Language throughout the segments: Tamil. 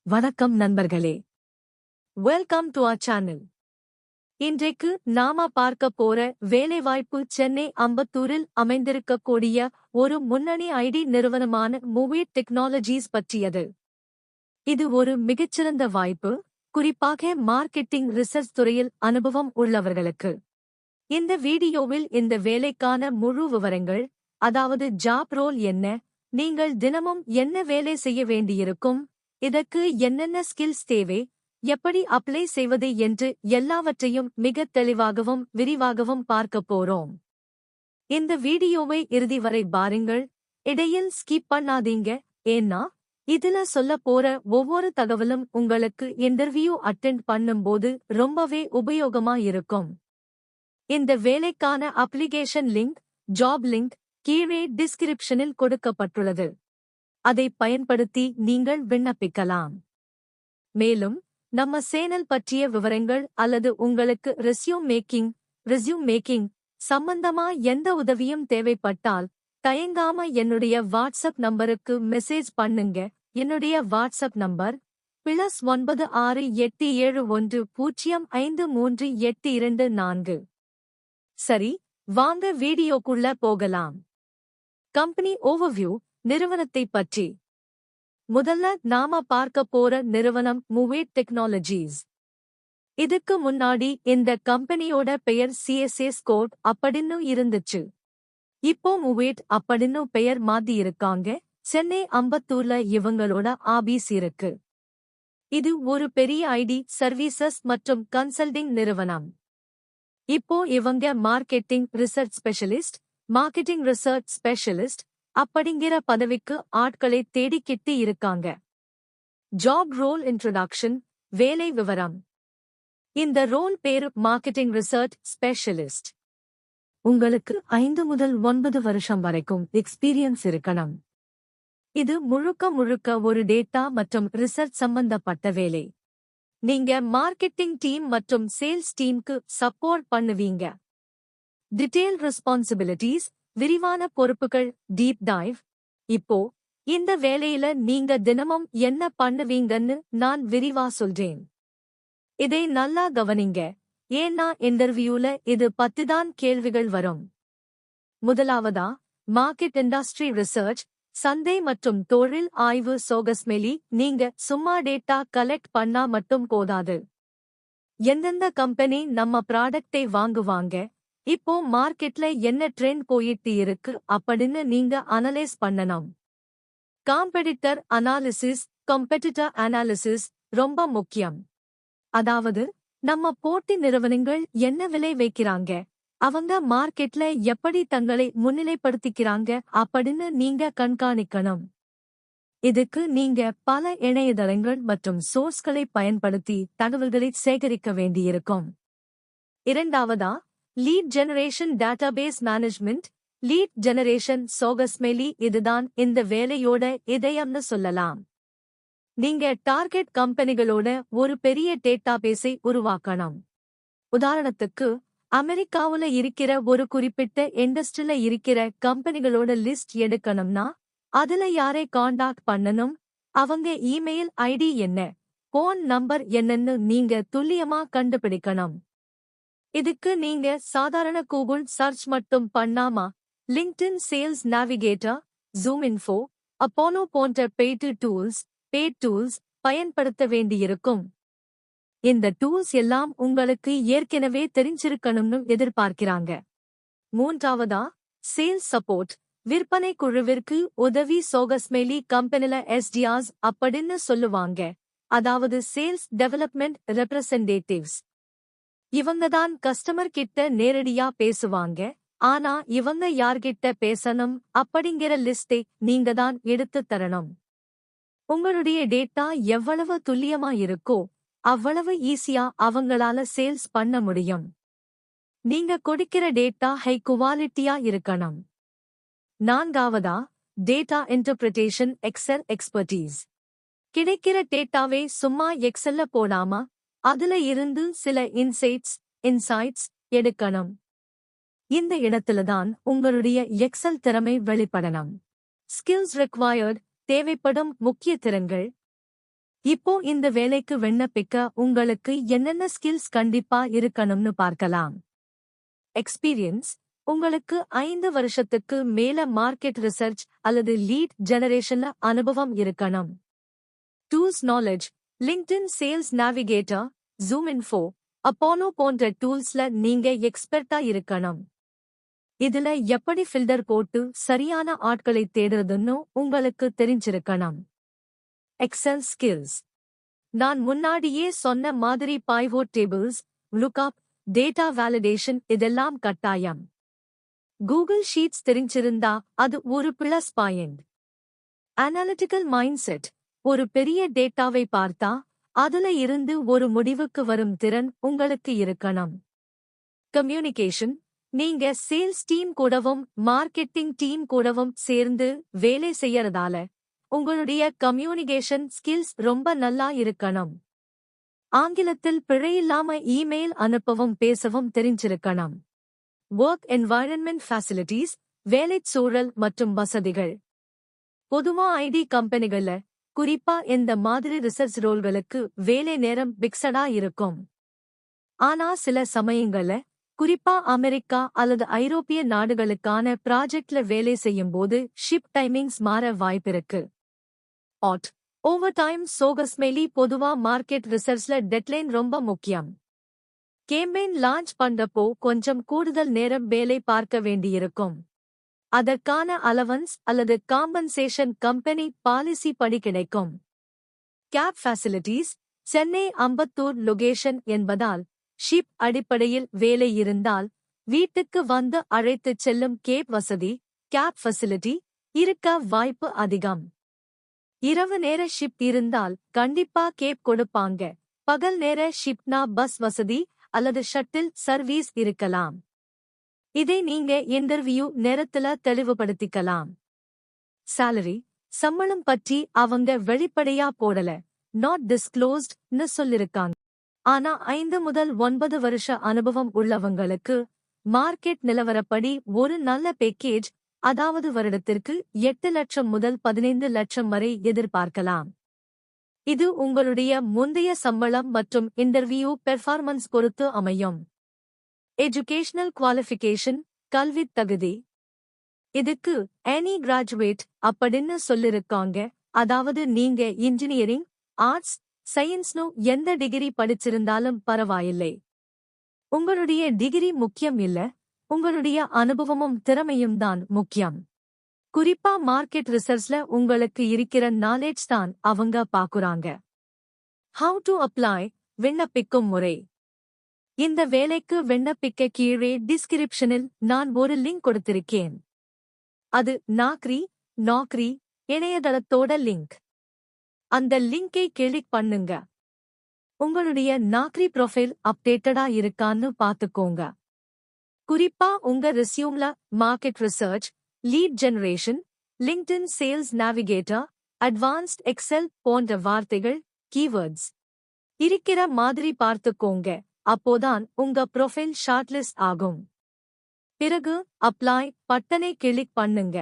வணக்கம் நண்பர்களே. Welcome to our channel. இன்றைக்கு நாம பார்க்க போற வேலைவாய்ப்பு சென்னை அம்பத்தூரில் அமைந்திருக்கக்கூடிய ஒரு முன்னணி ஐடி நிறுவனமான மூவேட் டெக்னாலஜிஸ் பற்றியது. இது ஒரு மிகச்சிறந்த வாய்ப்பு, குறிப்பாக மார்க்கெட்டிங் ரிசர்ச் துறையில் அனுபவம் உள்ளவர்களுக்கு. இந்த வீடியோவில் இந்த வேலைக்கான முழு விவரங்கள், அதாவது ஜாப் ரோல் என்ன, நீங்கள் தினமும் என்ன வேலை செய்ய வேண்டியிருக்கும், இதற்கு என்னென்ன ஸ்கில்ஸ் தேவை, எப்படி அப்ளை செய்வது என்று எல்லாவற்றையும் மிக தெளிவாகவும் விரிவாகவும் பார்க்கப் போறோம். இந்த வீடியோவை இறுதி வரை பாருங்கள், இடையில் ஸ்கிப் பண்ணாதீங்க. ஏன்னா இதுல சொல்ல போற ஒவ்வொரு தகவலும் உங்களுக்கு இன்டர்வியூ அட்டெண்ட் பண்ணும்போது ரொம்பவே உபயோகமா இருக்கும். இந்த வேலைக்கான அப்ளிகேஷன் லிங்க், ஜாப் லிங்க் கீழே டிஸ்கிரிப்ஷனில் கொடுக்கப்பட்டுள்ளது. அதை பயன்படுத்தி நீங்கள் விண்ணப்பிக்கலாம். மேலும் நம்ம சேனல் பற்றிய விவரங்கள் அல்லது உங்களுக்கு ரெஸ்யூம் மேக்கிங் சம்பந்தமா எந்த உதவியும் தேவைப்பட்டால் தயங்காம என்னுடைய வாட்ஸ்அப் நம்பருக்கு மெசேஜ் பண்ணுங்க. என்னுடைய வாட்ஸ்அப் நம்பர் +968710538224. சரி, வாங்க வீடியோக்குள்ள போகலாம். கம்பெனி ஓவர்வியூ, நிறுவனத்தை பற்றி. முதல்ல நாம பார்க்க போற நிறுவனம் மூவேட் டெக்னாலஜிஸ். இதுக்கு முன்னாடி இந்த கம்பெனியோட பெயர் CSS கோட் அப்படின்னு இருந்துச்சு. இப்போ மூவேட் அப்படின்னு பெயர் மாத்தி இருக்காங்க. சென்னை அம்பத்தூர்ல இவங்களோட ஆபீஸ் இருக்கு. இது ஒரு பெரிய ஐடி சர்வீசஸ் மற்றும் கன்சல்டிங் நிறுவனம். இப்போ இவங்க மார்க்கெட்டிங் ரிசர்ச் ஸ்பெஷலிஸ்ட் அப்படிங்கிற பதவிக்கு ஆட்களை தேடிக்கிட்டு இருக்காங்க. ஜாப் ரோல் இன்ட்ரோடக்ஷன், வேலை விவரம். இந்த ரோல் பேரு மார்க்கெட்டிங் ரிசர்ச் ஸ்பெஷலிஸ்ட். உங்களுக்கு 5 முதல் 9 வருஷம் வரைக்கும் எக்ஸ்பீரியன்ஸ் இருக்கணும். இது முழுக்க ஒரு டேட்டா மற்றும் ரிசர்ச் சம்பந்தப்பட்ட வேலை. நீங்க மார்க்கெட்டிங் டீம் மற்றும் சேல்ஸ் டீமுக்கு சப்போர்ட் பண்ணுவீங்க. டீடைல் ரெஸ்பான்சிபிலிட்டிஸ், விரிவான பொறுப்புகள், டீப் டைவ். இப்போ இந்த வேலையில நீங்க தினமும் என்ன பண்ணுவீங்கன்னு நான் விரிவா சொல்றேன். இதை நல்லா கவனிங்க, ஏன்னா இன்டர்வியூல இது பத்திதான் கேள்விகள் வரும். முதலாவதா, மார்க்கெட் இண்டஸ்ட்ரி ரிசர்ச், சந்தை மற்றும் தொழில் ஆய்வு. சோகஸ்மெலி, நீங்க சும்மா டேட்டா கலெக்ட் பண்ணா மட்டும் போதாது. எந்தெந்த கம்பெனி நம்ம ப்ராடக்டை வாங்குவாங்க, இப்போ மார்க்கெட்ல என்ன ட்ரெண்ட் போயிட்டு இருக்கு அப்படின்னு நீங்க அனலைஸ் பண்ணணும். காம்பெடிட்டர் அனாலிசிஸ் ரொம்ப முக்கியம். அதாவது நம்ம போட்டி நிறுவனங்கள் என்ன விலை வைக்கிறாங்க, அவங்க மார்க்கெட்ல எப்படி தங்களை முன்னிலைப்படுத்திக்கிறாங்க அப்படின்னு நீங்க கண்காணிக்கணும். இதுக்கு நீங்க பல இணையதளங்கள் மற்றும் சோர்ஸ்களை பயன்படுத்தி தகவல்களை சேகரிக்க வேண்டியிருக்கும். இரண்டாவதா, lead generation database management. Lead generation சோகஸ்மெலி இதுதான் இந்த வேலையோட இதயம்னு சொல்லலாம். நீங்க டார்கெட் கம்பெனிகளோட ஒரு பெரிய டேட்டாபேஸை உருவாக்கணும். உதாரணத்துக்கு, அமெரிக்காவுல இருக்கிற ஒரு குறிப்பிட்ட இண்டஸ்ட்ரியில இருக்கிற கம்பெனிகளோட லிஸ்ட் எடுக்கணும்னா அதுல யாரை காண்டாக்ட் பண்ணணும், அவங்க இமெயில் ஐடி என்ன, போன் நம்பர் என்னன்னு நீங்க துல்லியமா கண்டுபிடிக்கணும். இதுக்கு நீங்க சாதாரண கூகுள் சர்ச் மட்டும் பண்ணாம லிங்க்டின் சேல்ஸ் நேவிகேட்டர், ஜூம்இன்ஃபோ, அப்போலோ போன்ற பெய்ட் டூல்ஸ் பயன்படுத்த வேண்டியிருக்கும். இந்த டூல்ஸ் எல்லாம் உங்களுக்கு ஏற்கனவே தெரிஞ்சிருக்கணும்னு எதிர்பார்க்கிறாங்க. மூன்றாவதா, சேல்ஸ் சப்போர்ட், விற்பனை குழுவிற்கு உதவி. சோகஸ்மெலி கம்பெனில SDRs அப்படின்னு சொல்லுவாங்க, அதாவது சேல்ஸ் டெவலப்மெண்ட் ரெப்ரசன்டேட்டிவ்ஸ். இவங்கதான் கஸ்டமர் கிட்ட நேரடியா பேசுவாங்க. ஆனா இவங்க யார்கிட்ட பேசணும் அப்படிங்கிற லிஸ்டை நீங்க தான் எடுத்து தரணும். உங்களுடைய டேட்டா எவ்வளவு துல்லியமா இருக்கோ அவ்வளவு ஈஸியா அவங்களால சேல்ஸ் பண்ண முடியும். நீங்க கொடுக்கிற டேட்டா ஹை குவாலிட்டியா இருக்கணும். நான்காவதா, டேட்டா இன்டர்பிரிட்டேஷன் எக்ஸல் எக்ஸ்பர்டீஸ். கிடைக்கிற டேட்டாவே சும்மா எக்ஸல்ல போடாம அதுல இருந்து சில இன்சைட்ஸ் எடுக்கணும். இந்த இடத்துலதான் உங்களுடைய எக்ஸல் திறமை வெளிப்படணும். ஸ்கில்ஸ் ரிக்வயர்ட், தேவைப்படும் முக்கிய திறன்கள். இப்போ இந்த வேலைக்கு விண்ணப்பிக்க உங்களுக்கு என்னென்ன ஸ்கில்ஸ் கண்டிப்பா இருக்கணும்னு பார்க்கலாம். எக்ஸ்பீரியன்ஸ். உங்களுக்கு 5 வருஷத்துக்கு மேல மார்க்கெட் ரிசர்ச் அல்லது லீட் ஜெனரேஷன்ல அனுபவம் இருக்கணும். Tools knowledge. LinkedIn sales navigator, zoom info, Apollo போன்ற டூல்ஸ்ல நீங்க எக்ஸ்பெர்ட்டா இருக்கணும். இதுல எப்படி ஃபில்டர் போட்டு சரியான ஆட்களை தேடுறதுன்னு உங்களுக்கு தெரிஞ்சிருக்கணும். Excel skills. நான் முன்னாடியே சொன்ன மாதிரி pivot tables, lookup, data validation இதெல்லாம் கட்டாயம். கூகுள் ஷீட்ஸ் தெரிஞ்சிருந்தா அது ஒரு plus point. Analytical mind set. ஒரு பெரிய டேட்டாவை பார்த்தா அதுல இருந்து ஒரு முடிவுக்கு வரும் திறன் உங்களுக்கு இருக்கணும். கம்யூனிகேஷன். நீங்க சேல்ஸ் டீம் கூடவும் மார்க்கெட்டிங் டீம் கூடவும் சேர்ந்து வேலை செய்யறதால உங்களுடைய கம்யூனிகேஷன் ஸ்கில்ஸ் ரொம்ப நல்லா இருக்கணும். ஆங்கிலத்தில் பிழையில்லாம இமெயில் அனுப்பவும் பேசவும் தெரிஞ்சிருக்கணும். ஒர்க் என்வாயரன்மெண்ட் ஃபெசிலிட்டிஸ், வேலைச் சூழல் மற்றும் வசதிகள். பொதுவா ஐடி கம்பெனிகள்ல குறிப்பா இந்த மாதிரி ரிசர்ச் ரோல்களுக்கு வேலை நேரம் பிக்ஸடா இருக்கும். ஆனா சில சமயங்கள்ல குறிப்பா அமெரிக்கா அல்லது ஐரோப்பிய நாடுகளுக்கான ப்ராஜெக்ட்ல வேலை செய்யும்போது ஷிப் டைமிங்ஸ் மாற வாய்ப்பிருக்கு. ஓவர் டைம் சோகஸ்மெலி. பொதுவா மார்க்கெட் ரிசர்ச்ல டெட்லைன் ரொம்ப முக்கியம். கேம்பெயின் லான்ச் பண்றப்போ கொஞ்சம் கூடுதல் நேரம் வேலை பார்க்க வேண்டியிருக்கும். அதற்கான அலவன்ஸ் அல்லது காம்பன்சேஷன் கம்பெனி பாலிசி படி கிடைக்கும். Cab facilities. Chennai Ambattur location என்பதால் ஷிப் அடிப்படையில் வேலை இருந்தால் வீட்டுக்கு வந்து அழைத்துச் செல்லும் கேப் வசதி, கேப் ஃபெசிலிட்டி இருக்க வாய்ப்பு அதிகம். இரவு நேர ஷிப் இருந்தால் கண்டிப்பா கேப் கொடுப்பாங்க. பகல் நேர ஷிப்னா பஸ் வசதி அல்லது ஷட்டில் சர்வீஸ் இருக்கலாம். இதை நீங்க இன்டர்வியூ நேரத்துல தெளிவுபடுத்திக்கலாம். சாலரி. சம்பளம் பற்றி அவங்க வெளிப்படையா போடல, நாட் டிஸ்க்ளோஸ்ட்னு சொல்லிருக்காங்க. ஆனா 5 முதல் 9 வருஷ அனுபவம் உள்ளவங்களுக்கு மார்க்கெட் நிலவரப்படி ஒரு நல்ல பேக்கேஜ், அதாவது வருடத்திற்கு 8 லட்சம் முதல் 15 லட்சம் வரை எதிர்பார்க்கலாம். இது உங்களுடைய முந்தைய சம்பளம் மற்றும் இன்டர்வியூ பெர்ஃபார்மன்ஸ் பொறுத்து அமையும். எஜுகேஷனல் குவாலிஃபிகேஷன், கல்வித் தகுதி. இதுக்கு எனி கிராஜுவேட் அப்படின்னு சொல்லிருக்காங்க. அதாவது நீங்க இன்ஜினியரிங், ஆர்ட்ஸ், சயின்ஸ்னு எந்த டிகிரி படிச்சிருந்தாலும் பரவாயில்லை. உங்களுடைய டிகிரி முக்கியம் இல்ல, உங்களுடைய அனுபவமும் திறமையும் தான் முக்கியம். குறிப்பா மார்க்கெட் ரிசர்ச்ல உங்களுக்கு இருக்கிற நாலேஜ் தான் அவங்க பாக்குறாங்க. How to apply. விண்ணப்பிக்கும் முறை. இந்த வேலைக்கு விண்ணப்பிக்க கீழே டிஸ்கிரிப்ஷனில் நான் ஒரு லிங்க் கொடுத்திருக்கேன். அது நாக்ரி இணையதளத்தோட லிங்க். அந்த லிங்கை கிளிக் பண்ணுங்க. உங்களுடைய நாக்ரி ப்ரொஃபைல் அப்டேட்டடா இருக்கான்னு பாத்துக்கோங்க. குறிப்பா உங்க ரெஸ்யூம்ல market research, lead generation, LinkedIn sales navigator, advanced Excel போன்ற வார்த்தைகள், கீவேர்ட்ஸ் இருக்கிற மாதிரி பார்த்துக்கோங்க. அப்போதான் உங்க ப்ரொஃபைல் ஷார்ட்லிஸ்ட் ஆகும். பிறகு அப்ளை பட்டனை கிளிக் பண்ணுங்க.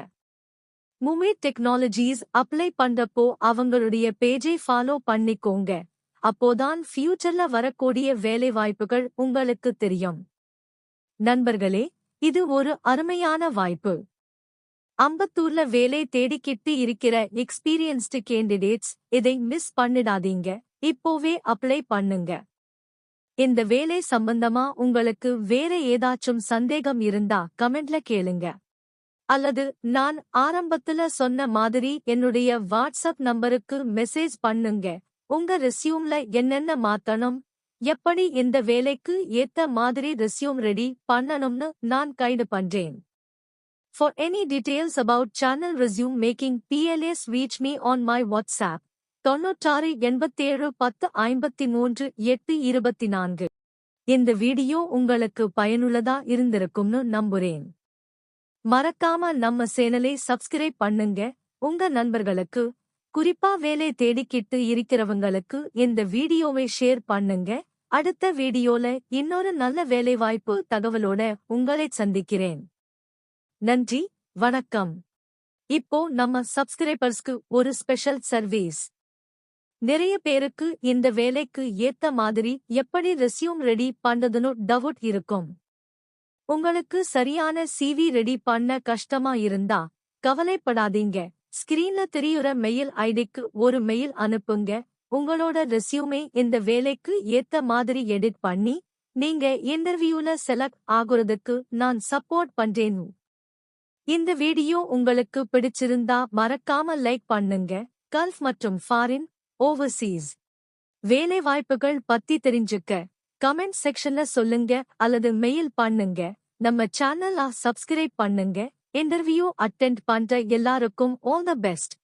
மூமெட் டெக்னாலஜிஸ் அப்ளை பண்றப்போ அவங்களுடைய பேஜை ஃபாலோ பண்ணிக்கோங்க. அப்போதான் ஃபியூச்சர்ல வரக்கூடிய வேலைவாய்ப்புகள் உங்களுக்கு தெரியும். நண்பர்களே, இது ஒரு அருமையான வாய்ப்பு. அம்பத்தூர்ல வேலை தேடிக்கிட்டு இருக்கிற எக்ஸ்பீரியன்ஸ்டு கேண்டிடேட்ஸ் இதை மிஸ் பண்ணிடாதீங்க. இப்போவே அப்ளை பண்ணுங்க. இந்த வேலை சம்பந்தமா உங்களுக்கு வேற ஏதாச்சும் சந்தேகம் இருந்தா கமெண்ட்ல கேளுங்க. அல்லது நான் ஆரம்பத்துல சொன்ன மாதிரி என்னுடைய வாட்ஸ்அப் நம்பருக்கு மெசேஜ் பண்ணுங்க. உங்க ரெஸ்யூம்ல என்னென்ன மாத்தணும், எப்படி இந்த வேலைக்கு ஏத்த மாதிரி ரெஸ்யூம் ரெடி பண்ணணும்னு நான் கைடு பண்றேன். For any details about channel resume making PLS reach me on my WhatsApp 96871053 இந்த வீடியோ உங்களுக்கு பயனுள்ளதா இருந்திருக்கும்னு நம்புறேன். மறக்காம நம்ம சேனலை சப்ஸ்கிரைப் பண்ணுங்க. உங்க நண்பர்களுக்கு, குறிப்பா வேலை தேடிக்கிட்டு இருக்கிறவங்களுக்கு இந்த வீடியோவை ஷேர் பண்ணுங்க. அடுத்த வீடியோல இன்னொரு நல்ல வேலைவாய்ப்பு தகவலோட உங்களை சந்திக்கிறேன். நன்றி, வணக்கம். இப்போ நம்ம சப்ஸ்கிரைபர்ஸ்க்கு ஒரு ஸ்பெஷல் சர்வீஸ். நிறைய பேருக்கு இந்த வேலைக்கு ஏத்த மாதிரி எப்படி ரெஸ்யூம் ரெடி பண்றதுன்னு டவுட் இருக்கும். உங்களுக்கு சரியான சிவி ரெடி பண்ண கஷ்டமா இருந்தா கவலைப்படாதீங்க. ஸ்கிரீன்ல தெரியுற மெயில் ஐடிக்கு ஒரு மெயில் அனுப்புங்க. உங்களோட ரெஸ்யூமே இந்த வேலைக்கு ஏத்த மாதிரி எடிட் பண்ணி நீங்க இன்டர்வியூல செலக்ட் ஆகுறதுக்கு நான் சப்போர்ட் பண்றேன். இந்த வீடியோ உங்களுக்கு பிடிச்சிருந்தா மறக்காம லைக் பண்ணுங்க. கல்ஃப் மற்றும் ஃபாரின் ஓவர்சீஸ் வேலை வாய்ப்புகள் பத்தி தெரிஞ்சுக்க கமெண்ட் செக்ஷன்ல சொல்லுங்க அல்லது மெயில் பண்ணுங்க. நம்ம சேனலை சப்ஸ்கிரைப் பண்ணுங்க. இன்டர்வியூ அட்டெண்ட் பண்ற எல்லாருக்கும் ஆல் தி பெஸ்ட்.